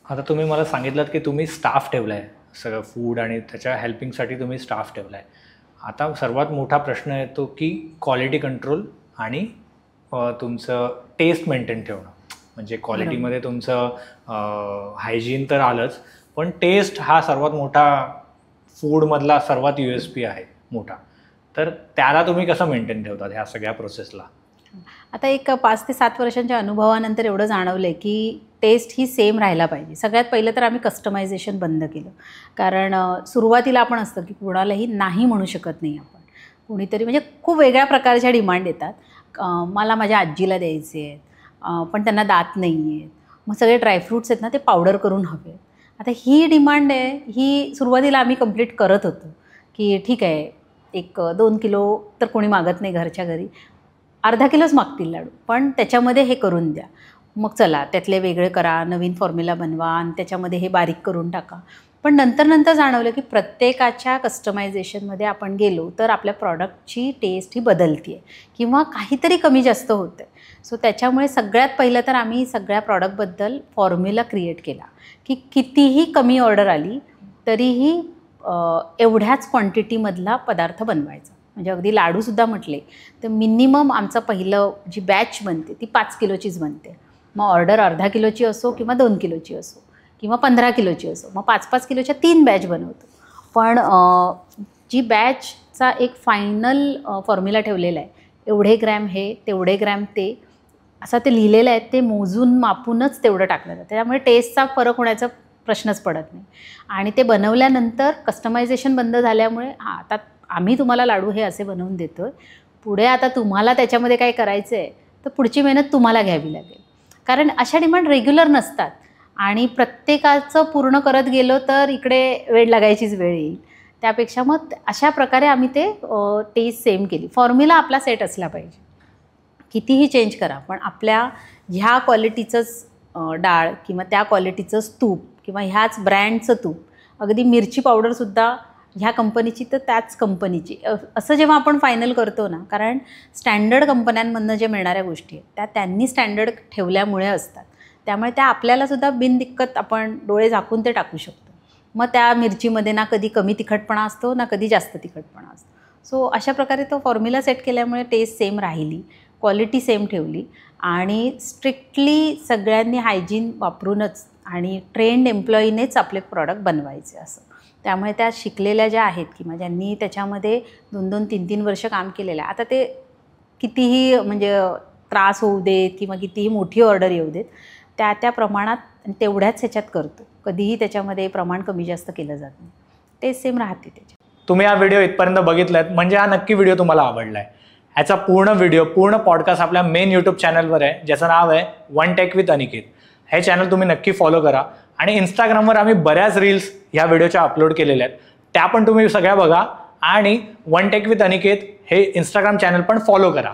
आता तुम्ही मला सांगितलं की तुम्ही स्टाफ ठेवलाय, सगळं फूड आणि त्याच्या हेल्पिंगसाठी तुम्ही स्टाफ ठेवलाय. आता सर्वात मोठा प्रश्न येतो की क्वालिटी कंट्रोल आणि तुमचं टेस्ट मेंटेन ठेवणं. म्हणजे क्वालिटीमध्ये तुमचं हायजीन तर आलंच, पण टेस्ट हा सर्वात मोठा फूडमधला सर्वात USP आहे मोठा. तर त्याला तुम्ही कसं मेंटेन ठेवतात ह्या सगळ्या प्रोसेसला? आता एक 5 ते 7 वर्षांच्या अनुभवानंतर एवढं जाणवलं आहे की टेस्ट ही सेम राहायला पाहिजे. सगळ्यात पहिलं तर आम्ही कस्टमायझेशन बंद केलं. कारण सुरुवातीला आपण असतं की कुणालाही नाही म्हणू शकत नाही आपण. कोणीतरी म्हणजे खूप वेगळ्या प्रकारच्या डिमांड येतात. मला माझ्या आजीला द्यायचे आहेत, पण त्यांना दात नाही आहेत. मग सगळे ड्रायफ्रूट्स आहेत ना, ते पावडर करून हवे. आता ही डिमांड आहे, ही सुरुवातीला आम्ही कंप्लीट करत होतो की ठीक आहे, 1-2 किलो तर कोणी मागत नाही घरच्या घरी, अर्धा किलोच मागतील लाडू, पण त्याच्यामध्ये हे करून द्या. मग चला त्यातले वेगळे करा, नवीन फॉर्म्युला बनवा आणि त्याच्यामध्ये हे बारीक करून टाका. पण नंतर जाणवलं की प्रत्येकाच्या कस्टमायझेशनमध्ये आपण गेलो तर आपल्या प्रॉडक्टची टेस्ट ही बदलते आहे किंवा काहीतरी कमी जास्त होतं आहे. सो त्याच्यामुळे सगळ्यात पहिलं तर आम्ही सगळ्या प्रॉडक्टबद्दल फॉर्म्युला क्रिएट केला की कितीही कमी ऑर्डर आली तरीही एवढ्याच क्वांटिटीमधला पदार्थ बनवायचा. म्हणजे अगदी लाडूसुद्धा म्हटले तर मिनिमम आमचं पहिलं जी बॅच बनते ती 5 किलोचीच बनते. मग ऑर्डर अर्धा किलोची असो किंवा 2 किलोची असो किंवा 15 किलोची असो, मग 5-5 किलोच्या 3 बॅच बनवतो. पण जी बॅचचा एक फायनल फॉर्म्युला ठेवलेला आहे, एवढे ग्रॅम हे, तेवढे ग्रॅम ते, असं ते लिहिलेलं आहे, ते मोजून मापूनच तेवढं टाकलं जातं. त्यामुळे टेस्टचा फरक होण्याचा प्रश्नच पडत नाही. आणि ते बनवल्यानंतर कस्टमायझेशन बंद झाल्यामुळे आता आम्ही तुम्हाला लाडू हे असे बनवून देतो आहे, पुढे आता तुम्हाला त्याच्यामध्ये काय करायचं आहे तर पुढची मेहनत तुम्हाला घ्यावी लागेल. कारण अशा डिमांड रेग्युलर नसतात आणि प्रत्येकाचं पूर्ण करत गेलो तर इकडे वेळ लागायचीच वेळ येईल. त्यापेक्षा मग अशा प्रकारे आम्ही ते टेस्ट सेम केली. फॉर्म्युला आपला सेट असला पाहिजे. कितीही चेंज करा, पण आपल्या ह्या क्वालिटीचंच डाळ किंवा त्या क्वालिटीचंच तूप किंवा ह्याच ब्रँडचं तूप, अगदी मिरची पावडरसुद्धा ह्या कंपनीची तर त्याच कंपनीची, असं जेव्हा आपण फायनल करतो ना, कारण स्टँडर्ड कंपन्यांमधनं जे मिळणाऱ्या गोष्टी आहेत त्या त्यांनी स्टँडर्ड ठेवल्यामुळे असतात. त्यामुळे त्या आपल्यालासुद्धा बिनदिक्कत आपण डोळे झाकून ते टाकू शकतो. मग त्या मिरचीमध्ये ना कधी कमी तिखटपणा असतो ना कधी जास्त तिखटपणा असतो. सो अशा प्रकारे तो फॉर्म्युला सेट केल्यामुळे टेस्ट सेम राहिली, क्वालिटी सेम ठेवली आणि स्ट्रिक्टली सगळ्यांनी हायजीन वापरूनच आणि ट्रेंड एम्प्लॉईनेच आपले प्रॉडक्ट बनवायचे असं. त्यामुळे त्या शिकलेल्या ज्या आहेत किंवा ज्यांनी त्याच्यामध्ये 2-2, 3-3 वर्ष काम केलेलं आहे, आता ते कितीही म्हणजे त्रास होऊ देत किंवा कितीही मोठी ऑर्डर येऊ देत, त्या प्रमाणात तेवढ्याच ह्याच्यात करतो. कधीही त्याच्यामध्ये प्रमाण कमी जास्त केलं जात नाही, ते सेम राहते त्याच्यात. तुम्ही हा व्हिडिओ इथपर्यंत बघितलात म्हणजे हा नक्की व्हिडिओ तुम्हाला आवडला आहे. ह्याचा पूर्ण व्हिडिओ, पूर्ण पॉडकास्ट आपल्या मेन यूट्यूब चॅनलवर आहे, ज्याचं नाव आहे वन टेक विथ अनिकेत. हे चॅनल तुम्ही नक्की फॉलो करा. आणि इंस्टाग्रामवर आम्ही बऱ्याच रील्स ह्या व्हिडिओच्या अपलोड केलेल्या आहेत, त्या पण तुम्ही सगळ्या बघा. आणि वन टेक विथ अनिकेत हे इंस्टाग्राम चॅनल पण फॉलो करा.